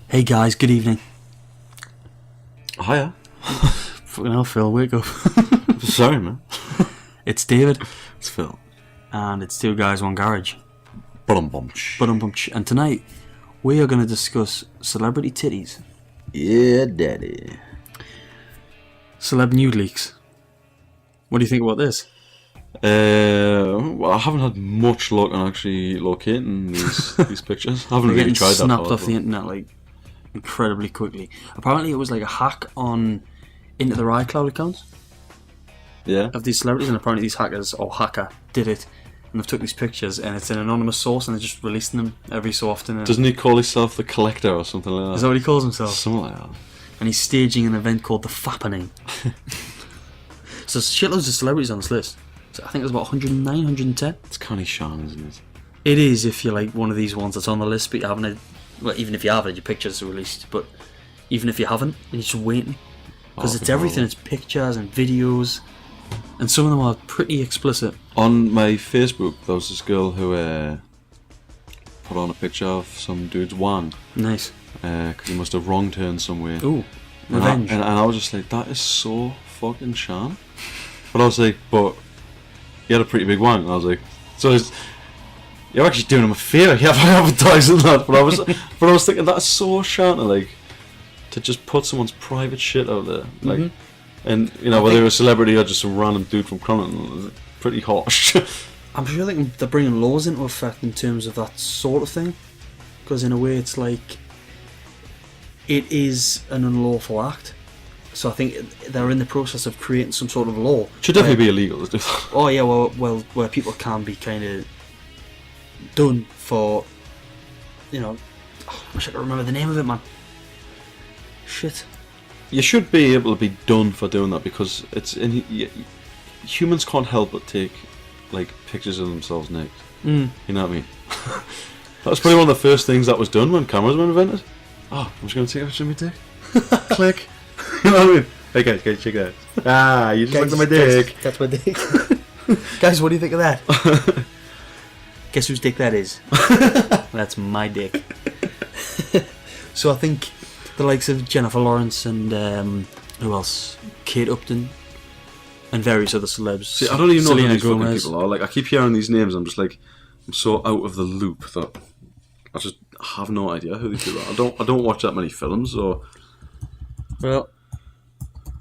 Hey guys, good evening. Hiya. Fucking hell, Phil, wake up. Sorry, man. It's David. It's Phil. And it's Two Guys, One Garage. Bum-bum-ch. And tonight, we are going to discuss celebrity titties. Yeah, daddy. Celeb nude leaks. What do you think about this? Well, I haven't had much luck on actually locating these pictures. I haven't They're really getting tried that. snapped off the internet like incredibly quickly. Apparently, it was like a hack on into their iCloud accounts. Yeah. Of these celebrities, and apparently these hackers or hacker did it, and they've took these pictures, and it's an anonymous source, and they're just releasing them every so often. Doesn't he call himself the Collector or something like that? Is that what he calls himself? Something like that. And he's staging an event called the Fappening. So shitloads of celebrities on this list. So I think there's about 109, 110. It's kind of sham, isn't it? It is if you're like one of these ones that's on the list, but you haven't. Well, even if you have it, your pictures are released. But even if you haven't, you're just waiting because it's everything. It's pictures and videos, and some of them are pretty explicit. On my Facebook, there was this girl who put on a picture of some dude's wang. Nice. Because he must have wronged her in some way. Ooh, revenge. And I was just like, that is so fucking sham. But I was like, but he had a pretty big wang. And I was like, you're actually doing him a favour. You have advertising that. But I was thinking that's so sham to just put someone's private shit out there. Like, and you know, whether you're a celebrity or just some random dude from Cronin, it's pretty harsh. I'm sure they're bringing laws into effect in terms of that sort of thing, because in a way it's like it is an unlawful act. So I think they're in the process of creating some sort of law. Should definitely be illegal to do that. Oh yeah, well, where people can be kind of done for, you know, I wish I could remember the name of it, man. Shit. You should be able to be done for doing that because humans can't help but take like pictures of themselves naked. You know what I mean? That was probably one of the first things that was done when cameras were invented. Oh, I'm just going to take a picture of my dick. Click. You know what I mean? Hey guys, check that. Ah, you just looked at my dick. That's my dick. Guys, what do you think of that? Guess whose dick that is? That's my dick. So I think the likes of Jennifer Lawrence and who else? Kate Upton and various other celebs. See, I don't even know who these fucking Gomez. people are. Like, I keep hearing these names. I'm just like, I'm so out of the loop that I just have no idea who these people are. I don't watch that many films. So, well,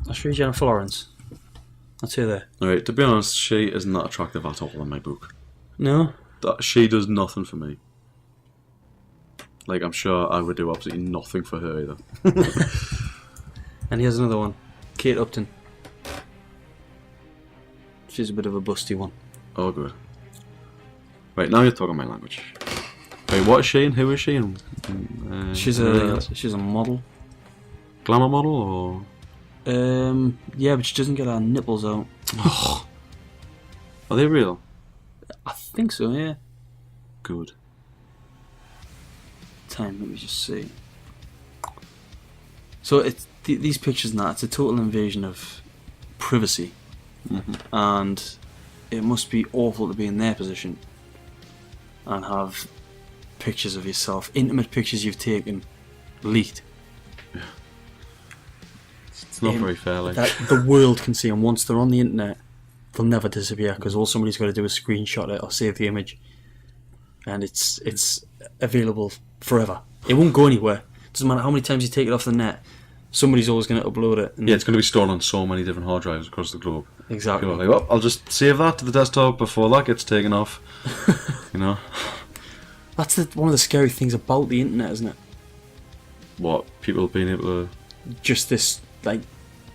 I'll show you Jennifer Lawrence. That's her there. Alright, to be honest, she isn't that attractive at all in my book. No? She does nothing for me. Like, I'm sure I would do absolutely nothing for her either. And here's another one. Kate Upton. She's a bit of a busty one. Oh, good. Right, now you're talking my language. Wait, what is she and who is she? And She's a model. Glamour model or? Yeah, but she doesn't get her nipples out. Are they real? I think so, yeah. Good. Let me just see. So it's these pictures and that, it's a total invasion of privacy. And it must be awful to be in their position and have pictures of yourself, intimate pictures you've taken, leaked. Yeah. It's not very fair, like. That the world can see, and once they're on the internet, they'll never disappear because all somebody's got to do is screenshot it or save the image, and it's available forever. It won't go anywhere. Doesn't matter how many times you take it off the net, somebody's always going to upload it. Yeah, it's going to be stored on so many different hard drives across the globe. Exactly. People are like, well, I'll just save that to the desktop before that gets taken off. You know? That's one of the scary things about the internet, isn't it? What? People being able to... Just this, like,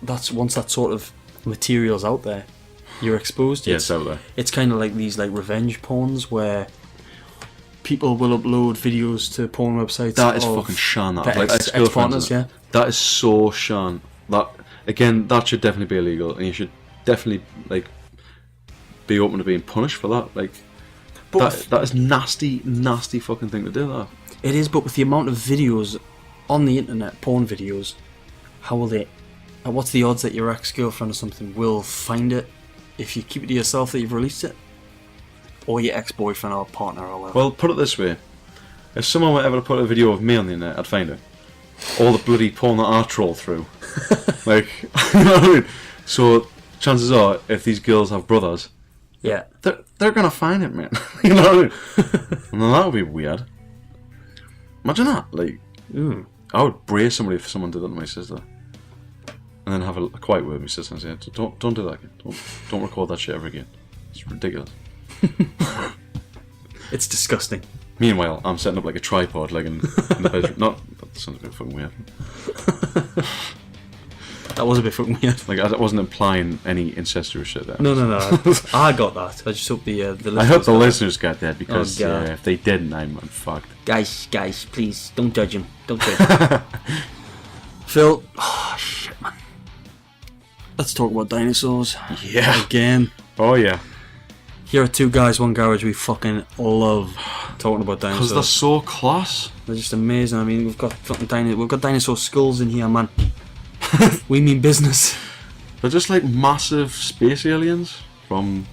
that's once that sort of material's out there, you're exposed. Yeah, it's out there. It's kind of like these like revenge porns where people will upload videos to porn websites. That is fucking shan. That like ex-partners, yeah. That is so shan. That again, that should definitely be illegal, and you should definitely like be open to being punished for that. Like, that is nasty fucking thing to do. That it is, but with the amount of videos on the internet, porn videos, how will they? What's the odds that your ex-girlfriend or something will find it if you keep it to yourself that you've released it? Or your ex-boyfriend or partner or whatever. Well, put it this way. If someone were ever to put a video of me on the internet, I'd find it. all the bloody porn that I troll through. Like, you know what I mean? So chances are, if these girls have brothers, Yeah. they're gonna find it, man. You know what I mean? And then that would be weird. Imagine that. Like, I would brace somebody if someone did that to my sister, and then have a quiet word with my sister and say, "Don't do that again. Don't record that shit ever again. It's ridiculous." It's disgusting. Meanwhile, I'm setting up like a tripod, like in the bedroom. That sounds a bit fucking weird. That was a bit fucking weird. Like, I wasn't implying any incestuous shit there. No. I got that. I just hope the listeners. I hope the listeners got that, because God. if they didn't, I'm fucked. Guys, please don't judge him. Don't judge him. Phil, oh shit, man. Let's talk about dinosaurs. Yeah. Again. Oh yeah. Here are two guys, one garage. We fucking love talking about dinosaurs. Because they're so class. They're just amazing. I mean, we've got dinosaur skulls in here, man. We mean business. They're just like massive space aliens from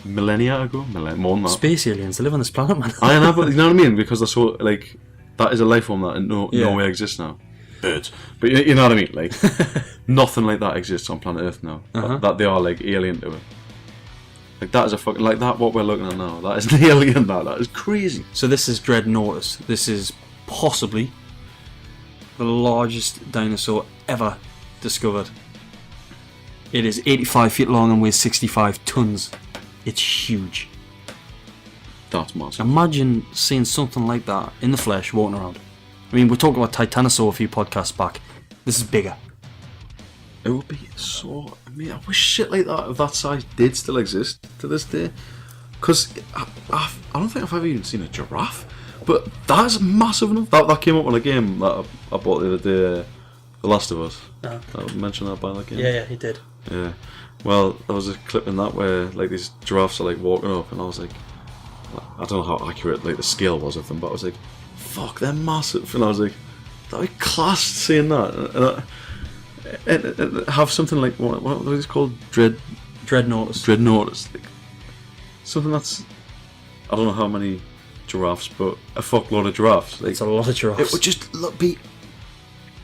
millennia ago. More than that. Space aliens. They live on this planet, man. I know, but you know what I mean? Because they're so, like, that is a life form that in no way exists now. Birds. But you know what I mean? Like, nothing like that exists on planet Earth now. That they are, like, alien to it. Like, that is a fucking, like, that what we're looking at now. That is an alien now. That is crazy. So this is Dreadnoughtus. This is possibly the largest dinosaur ever discovered. It is 85 feet long and weighs 65 tons. It's huge. That's massive. Imagine seeing something like that in the flesh walking around. I mean, we're talking about Titanosaur a few podcasts back. This is bigger. It would be so... I mean, I wish shit like that of that size did still exist to this day. Because I don't think I've ever even seen a giraffe. But that's massive enough. That came up on a game that I bought the other day, The Last of Us. I mentioned that by that game. Yeah, he did. Yeah. Well, there was a clip in that where like these giraffes are like walking up, and I was like, I don't know how accurate like the scale was of them, but I was like, fuck, they're massive. And I was like, that'd be class seeing that. And have something like what is it called? Dreadnoughtus. Dreadnoughtus. Like, something that's, I don't know how many giraffes, but a fuckload of giraffes. Like, it's a lot of giraffes. It would just be,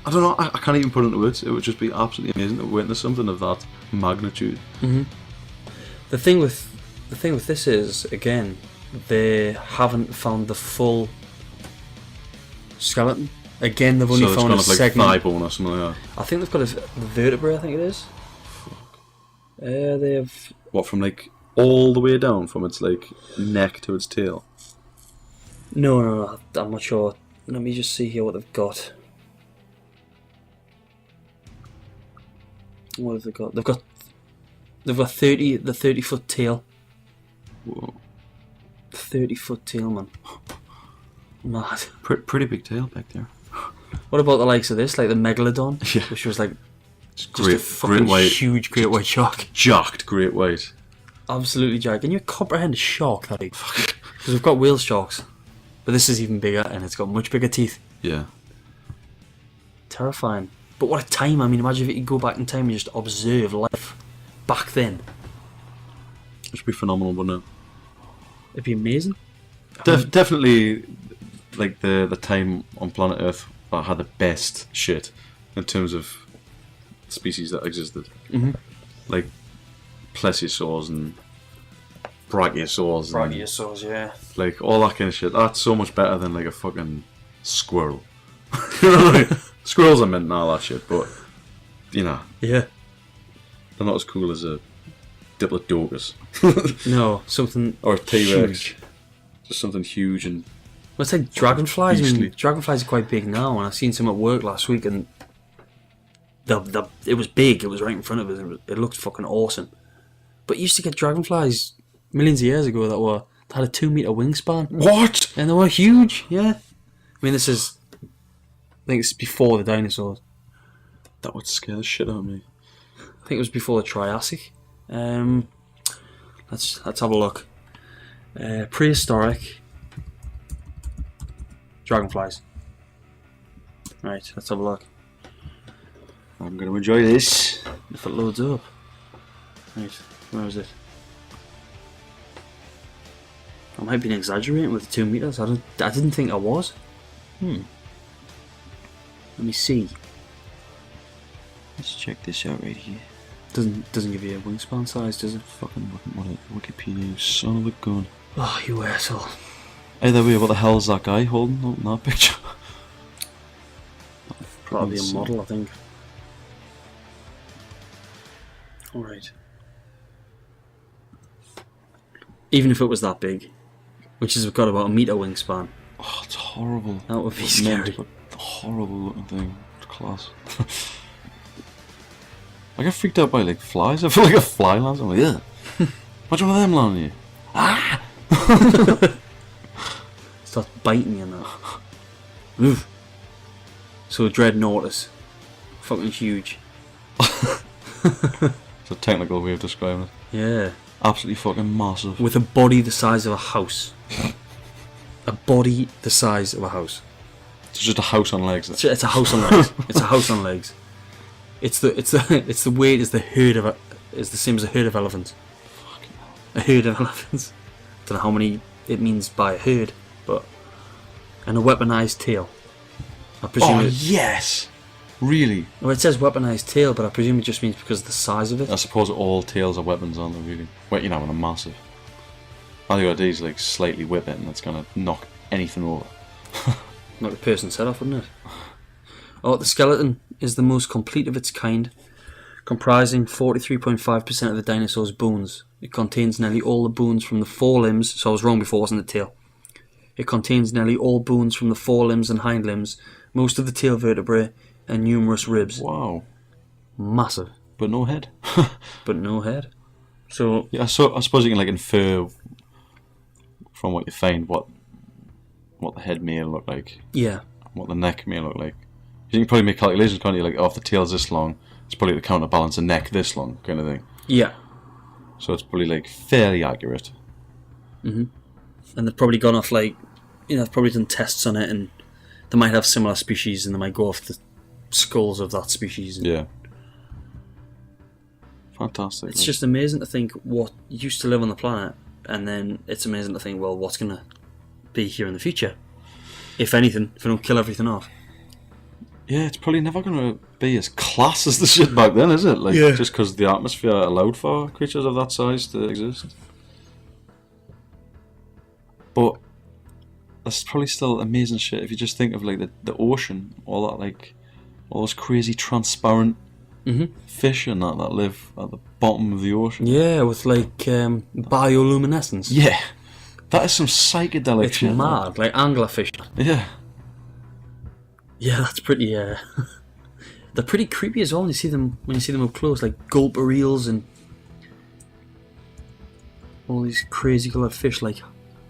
I don't know, I can't even put it into words. It would just be absolutely amazing to witness something of that magnitude. Mm-hmm. The thing with this is, again, they haven't found the full skeleton. Again, they've only found a segment. Like thigh bone or something like that. I think they've got a vertebrae. I think it is. Fuck. They have. What, from like all the way down from its like neck to its tail? No, I'm not sure. Let me just see here what they've got. What have they got? They've got 30-foot tail. Whoa. 30-foot tail, man. Mad. Pretty big tail back there. What about the likes of this, like the megalodon, which was like just a fucking huge great white shark. Jacked great white. Absolutely jacked. Can you comprehend a shark that big? Because we've got whale sharks, but this is even bigger, and it's got much bigger teeth. Yeah. Terrifying. But what a time! I mean, imagine if you could go back in time and just observe life back then. It would be phenomenal, wouldn't it? It'd be amazing. Definitely, like the time on planet Earth that had the best shit in terms of species that existed. Mm-hmm. Like plesiosaurs and brachiosaurs. Brachiosaurs, yeah. Like all that kind of shit. That's so much better than like a fucking squirrel. You know what I mean? Squirrels are meant and all that shit, but you know. Yeah. They're not as cool as a Diplodocus. No, something or a T-Rex. huge. Just something huge and... Well, it's like dragonflies. Beastly. I mean, dragonflies are quite big now, and I seen some at work last week, and it was big. It was right in front of us. It looked fucking awesome. But you used to get dragonflies millions of years ago that had a 2-meter wingspan. What? And they were huge. Yeah. I mean, this is. I think it's before the dinosaurs. That would scare the shit out of me. I think it was before the Triassic. Let's have a look. Prehistoric dragonflies. Right, let's have a look. I'm going to enjoy this. If it loads up. Right, where is it? I might be exaggerating with the 2 meters. I didn't think I was. Let me see. Let's check this out right here. Doesn't give you a wingspan size, does it? Fucking looking at Wikipedia, you son of a gun. Oh, you asshole. Either way, what the hell is that guy holding up in that picture? Probably a model, I think. Alright. Even if it was that big, which has got about a metre wingspan. Oh, it's horrible. That would be scary. But horrible looking thing. It's class. I get freaked out by like flies. I feel like a fly lands. I'm like, yeah. Imagine one of them landing you. Ah! Starts biting you and that. Oof. So Dreadnoughtus. Fucking huge. It's a technical way of describing it. Yeah. Absolutely fucking massive. With a body the size of a house. A body the size of a house. It's just a house on legs. It's a house on legs. It's a house on legs. It's the weight is the herd of is the same as a herd of elephants. A herd of elephants. Don't know how many it means by a herd, but and a weaponized tail. I presume. Oh yes, really? Well, it says weaponized tail, but I presume it just means because of the size of it. I suppose all tails are weapons, aren't they? Really? Well, you know, when they're massive. All you gotta do is like slightly whip it, and it's gonna knock anything over. Knock the person's head off, wouldn't it? Oh, the skeleton is the most complete of its kind, comprising 43.5% of the dinosaur's bones. It contains nearly all the bones from the forelimbs, so I was wrong before, wasn't it, tail? It contains nearly all bones from the forelimbs and hind limbs, most of the tail vertebrae, and numerous ribs. Wow. Massive. But no head. But no head. So yeah, so I suppose you can like infer from what you find what the head may look like. Yeah. What the neck may look like. You can probably make calculations, can't you? Like, oh, if the tail's this long, it's probably to counterbalance the neck this long, kind of thing. Yeah. So it's probably like fairly accurate. Mhm. And they've probably gone off like, you know, they've probably done tests on it, and they might have similar species, and they might go off the skulls of that species. Yeah. Fantastic. It's just amazing to think what used to live on the planet, and then it's amazing to think, well, what's gonna be here in the future, if anything, if we don't kill everything off. Yeah, it's probably never going to be as class as the shit back then, is it? Like, yeah. Just because the atmosphere allowed for creatures of that size to exist. But that's probably still amazing shit if you just think of like the ocean, all that, like all those crazy transparent fish and that live at the bottom of the ocean. Yeah, with like bioluminescence. Yeah, that is some psychedelic it's shit. It's mad, like anglerfish. Yeah. Yeah, that's pretty. They're pretty creepy as well when you see them up close, like gulper eels and all these crazy coloured fish, like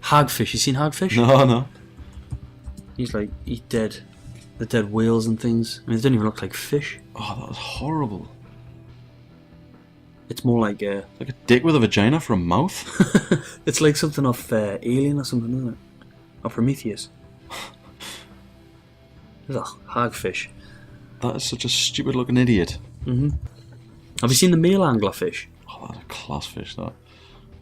hagfish. You seen hagfish? No. He's like eat the dead whales and things. I mean, they don't even look like fish. Oh, that was horrible. It's more like a dick with a vagina for a mouth. It's like something off Alien or something, isn't it? Or Prometheus. Ugh, hagfish. That is such a stupid looking idiot. Have you seen the male anglerfish? Oh, that's a class fish, that.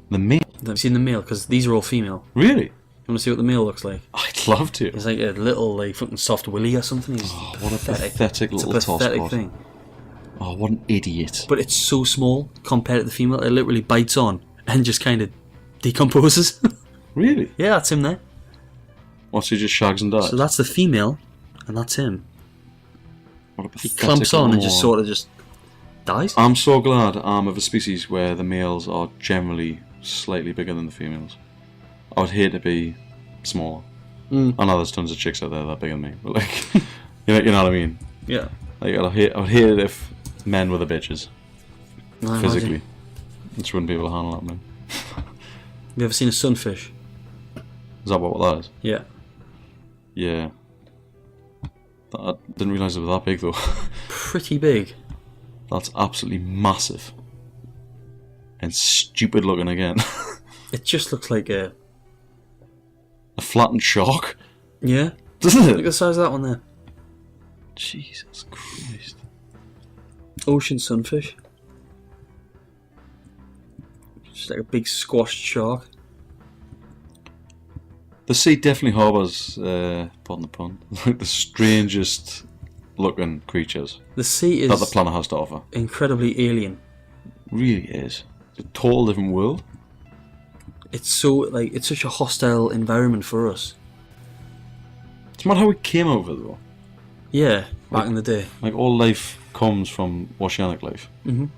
The male? Have you seen the male? Because these are all female. Really? You want to see what the male looks like? I'd love to. He's like a little, like, fucking soft willy or something. He's what a pathetic little toss. It's a pathetic thing. Oh, what an idiot. But it's so small compared to the female, it literally bites on and just kind of decomposes. Really? Yeah, that's him there. What, so he just shags and dies? So that's the female, and that's him. What a pathetic He clamps on and just sort of just dies. I'm so glad I'm of a species where the males are generally slightly bigger than the females. I would hate to be smaller. I know there's tons of chicks out there that are bigger than me, but like, you know what I mean? Yeah. Like, I would hate it if men were the bitches. Physically. I just wouldn't be able to handle that, man. Have you ever seen a sunfish? Is that what that is? Yeah. Yeah. I didn't realise it was that big though. Pretty big. That's absolutely massive. And stupid looking again. It just looks like a flattened shark. Yeah. Doesn't it? Look at the size of that one there. Jesus Christ. Ocean sunfish. Just like a big squashed shark. The sea definitely harbours, pardon the pun, like the strangest looking creatures The sea that the is planet has to offer. incredibly alien. Really is. It's a total different world. It's such a hostile environment for us. It's mad how we came over though. Yeah, back in the day. Like all life comes from oceanic life. Mhm.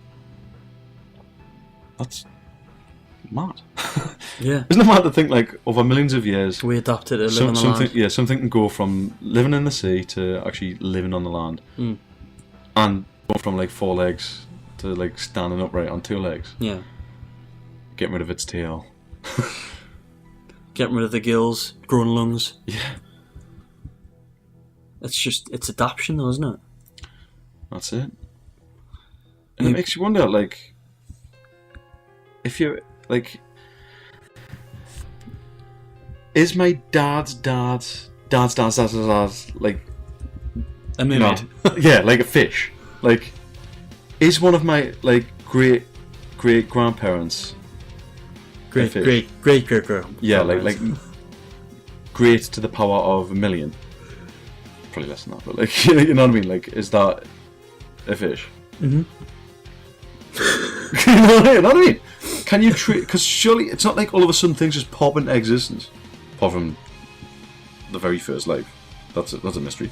That's mad. Yeah. Isn't it mad to think like over millions of years We adapted to live on the land. something can go from living in the sea to actually living on the land. Mm. And go from like 4 legs to like standing upright on 2 legs. Yeah. Getting rid of its tail. Getting rid of the gills, growing lungs. Yeah. It's adaptation though, isn't it? That's it. And it makes you wonder, like, if you're, like, is my dad's like, A mermaid. yeah, like a fish. Like, is one of my, like, great grandparents Great. yeah, like great to the power of 1 million. Probably less than that, but like, you know what I mean? Like, is that a fish? Mm-hmm. You know what I mean? Can you treat? Because surely it's not like all of a sudden things just pop into existence, apart from the very first life. That's a mystery.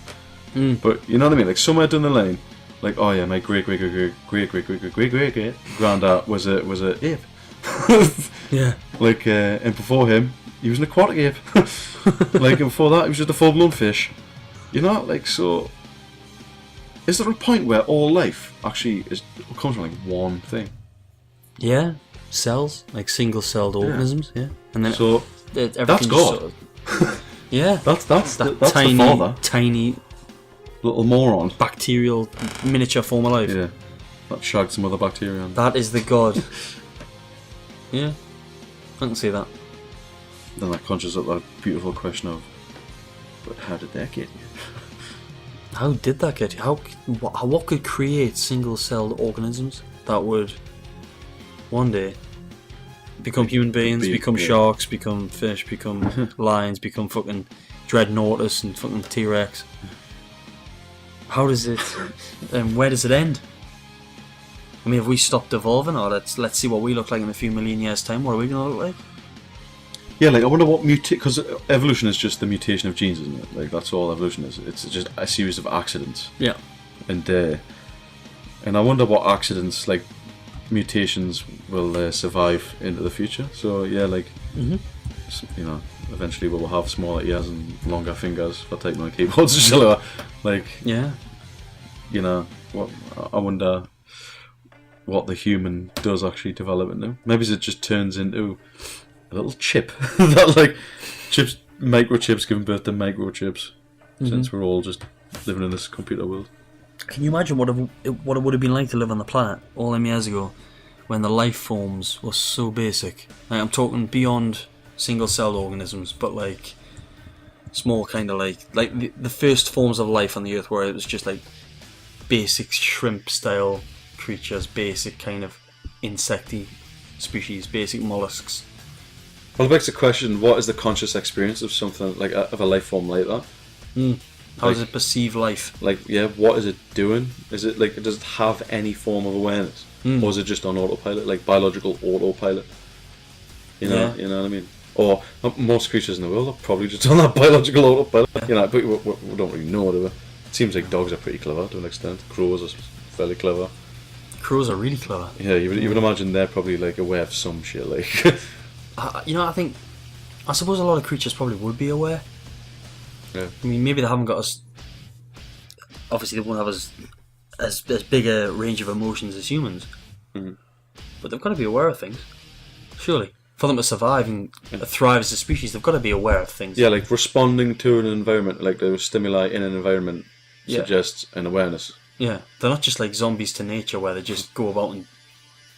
Mm. But you know what I mean? Like somewhere down the line, like, oh yeah, my great granddad was a ape. Yeah. Like, and before him, he was an aquatic ape. Like, and before that, he was just a full-blown fish. You know, like, so. Is there a point where all life actually comes from like one thing? Yeah. Cells, like single-celled organisms. Yeah. And then So everything that's God. Sort of, yeah. That's That the tiny, father, tiny little moron. bacterial miniature form of life. Yeah, that shagged some other bacteria. On. That is the God. Yeah. I can see that. Then that conjures up that beautiful question of, but how did that get here? How did that get? What could create single-celled organisms that would one day become human beings, become sharks, become fish, become lions, become fucking Dreadnoughtus and fucking T-Rex? How does it? Where does it end? I mean, have we stopped evolving, or let's see what we look like in a few million years' time? What are we gonna look like? Yeah, like I wonder what because evolution is just the mutation of genes, isn't it? Like that's all evolution is. It's just a series of accidents. Yeah. And I wonder what accidents, like mutations, will survive into the future. So yeah, like you know, eventually we'll have smaller ears and longer fingers for typing on keyboards. So like Yeah. you know, what I wonder what the human does actually develop into. Maybe it just turns into a little chip that like microchips giving birth to microchips, since we're all just living in this computer world. Can you imagine what it would have been like to live on the planet all them years ago, when the life forms were so basic? Like, I'm talking beyond single-celled organisms, but like small kind of like the first forms of life on the Earth, where it was just like basic shrimp-style creatures, basic kind of insecty species, basic mollusks. Well, it begs the question: what is the conscious experience of something like of a life form like that? How does it perceive life? Like, yeah, what is it doing? Is it like, does it have any form of awareness, or is it just on autopilot, like biological autopilot? You know, Yeah. you know what I mean? Or most creatures in the world are probably just on that biological autopilot. You know, but we don't really know, do we? It seems like dogs are pretty clever to an extent. Crows are fairly clever. Crows are really clever. Yeah, you would imagine they're probably like aware of some shit, like. You know, I suppose a lot of creatures probably would be aware. Yeah. I mean, maybe they haven't got us. Obviously, they won't have as big a range of emotions as humans. But they've got to be aware of things. Surely, for them to survive and thrive as a species, they've got to be aware of things. Yeah, like responding to an environment, like the stimuli in an environment, suggests an awareness. Yeah, they're not just like zombies to nature, where they just go about and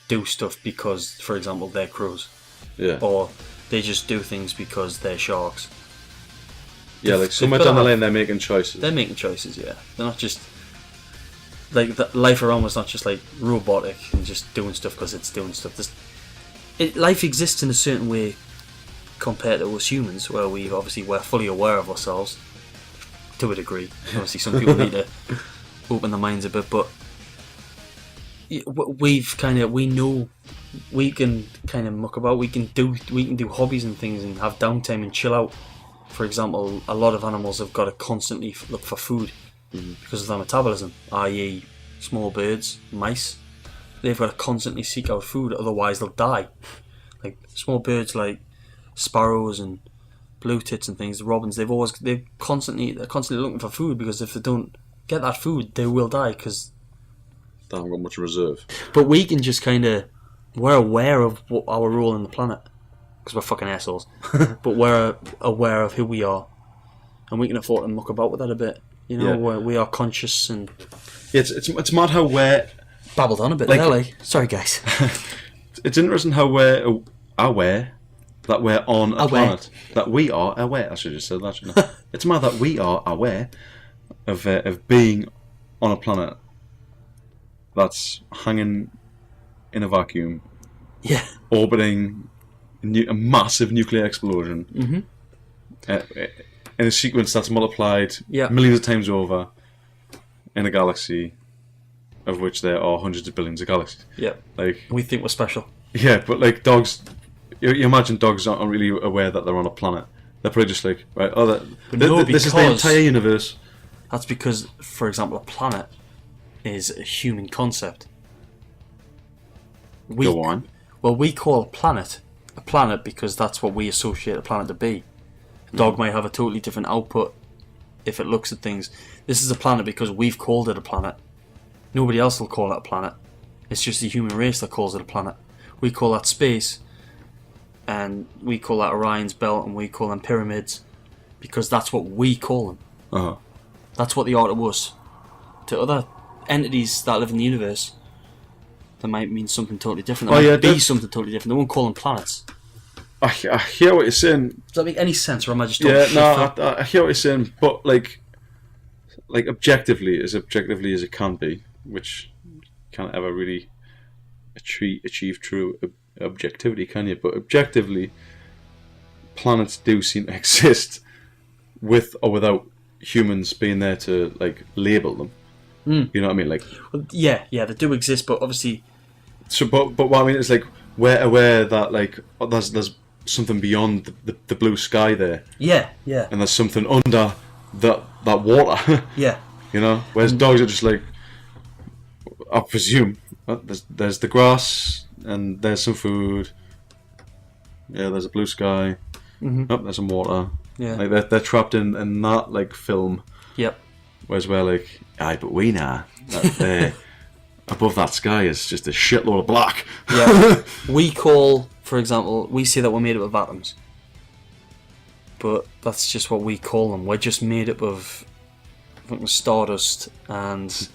do stuff because, for example, they're crows. Yeah. Or they just do things because they're sharks. Yeah, like somewhere down the lane they're making choices. They're making choices, yeah. They're not just like life around was not just like robotic and just doing stuff because it's doing stuff. Life exists in a certain way compared to us humans, where we're fully aware of ourselves to a degree. Obviously, some people need to open their minds a bit. But we know we can kind of muck about. We can do hobbies and things and have downtime and chill out. For example, a lot of animals have got to constantly look for food because of their metabolism, i.e. small birds, mice. They've got to constantly seek out food, otherwise they'll die. Like small birds like sparrows and blue tits and things, the robins, they're constantly looking for food, because if they don't get that food, they will die because they haven't got much reserve. But we can just we're aware of what our role in the planet, because we're fucking assholes. But we're aware of who we are, and we can afford to muck about with that a bit. You know, we are conscious and. Yeah, it's mad how we're babbled on a bit there, like. Sorry, guys. It's interesting how we're aware that we're on a planet. That we are aware. I should have just said that, shouldn't I? It's mad that we are aware of being on a planet that's hanging in a vacuum. Yeah. Orbiting a massive nuclear explosion. In a sequence that's multiplied millions of times over in a galaxy of which there are hundreds of billions of galaxies. Yeah. Like, we think we're special. Yeah, but like dogs, you imagine dogs aren't really aware that they're on a planet. They're probably just like, right, this is the entire universe. That's because, for example, a planet is a human concept. Go on. Well, we call a planet because that's what we associate a planet to be. A dog might have a totally different output if it looks at things. This is a planet because we've called it a planet. Nobody else will call it a planet. It's just the human race that calls it a planet. We call that space, and we call that Orion's belt, and we call them pyramids, because that's what we call them. That's what they are to us. To other entities that live in the universe, that might mean something totally different. That might be something totally different. They won't call them planets. I hear what you're saying. Does that make any sense, or am I just talking shit? I hear what you're saying, but like objectively as it can be, which you can't ever really achieve true objectivity, can you? But objectively, planets do seem to exist with or without humans being there to like label them. You know what I mean? Like, yeah, they do exist, but obviously. So, but what I mean is like we're aware that like there's something beyond the blue sky there. Yeah. And there's something under that water. Yeah. You know, whereas dogs are just like, I presume, there's the grass and there's some food. Yeah, there's a blue sky. There's some water. Yeah. Like they're trapped in that like film. Yep. Whereas we're like, aye, but we know that above that sky is just a shitload of black. Yeah. We call, for example, we say that we're made up of atoms. But that's just what we call them. We're just made up of fucking stardust and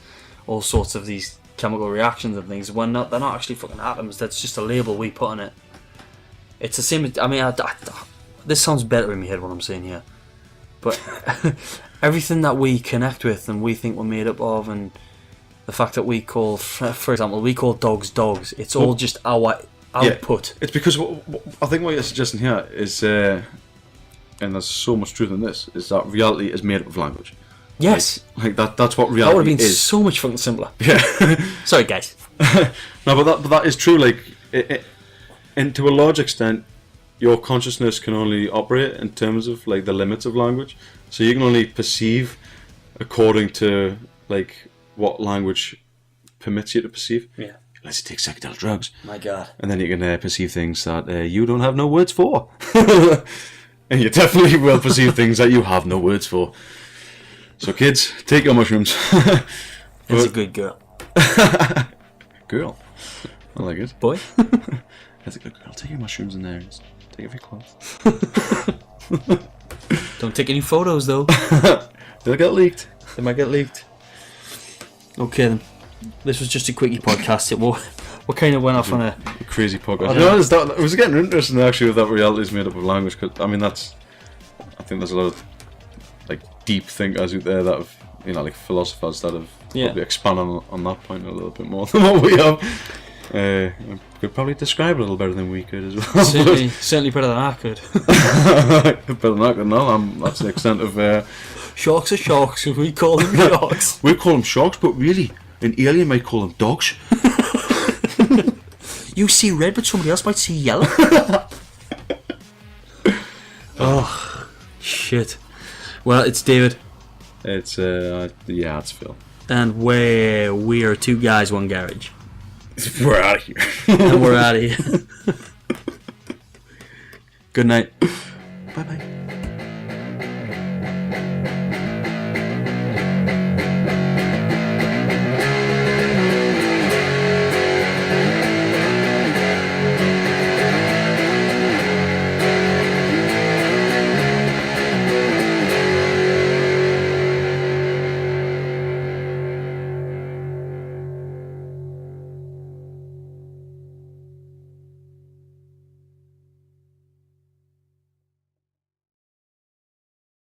all sorts of these chemical reactions and things. They're not actually fucking atoms. That's just a label we put on it. It's the same. I mean, this sounds better in my head what I'm saying here, but everything that we connect with and we think we're made up of, and the fact that we call, for example, we call dogs, it's all just our output. Yeah, it's because I think what you're suggesting here is, and there's so much truth in this, is that reality is made up of language. Yes. Like that's what reality is. That would have been so much fucking simpler. Yeah. Sorry, guys. No, but that is true. Like, and to a large extent, your consciousness can only operate in terms of like the limits of language. So you can only perceive according to like what language permits you to perceive. Yeah. Unless you take psychedelic drugs. My God. And then you can perceive things that you don't have no words for. And you definitely will perceive things that you have no words for. So kids, take your mushrooms. It's a good girl. Girl. I like it. Boy. That's a good girl. Take your mushrooms in there and just take off your clothes. Don't take any photos though. They'll get leaked. They might get leaked. Okay then. This was just a quickie podcast. We kind of went off on a crazy podcast. It was getting interesting actually with that reality is made up of language. Cause, I mean, I think there's a lot of like deep thinkers out there that have, you know, like philosophers that have probably expanded on that point a little bit more than what we have. Could probably describe it a little better than we could as well. Certainly better than I could. Better than I could. No, that's the extent of Sharks are sharks, and we call them sharks. We call them sharks, but really, an alien might call them dogs. You see red, but somebody else might see yellow. Oh, shit. Well, it's David. It's it's Phil. And we are two guys, one garage. We're out of here. And we're out of here. Good night. Bye bye.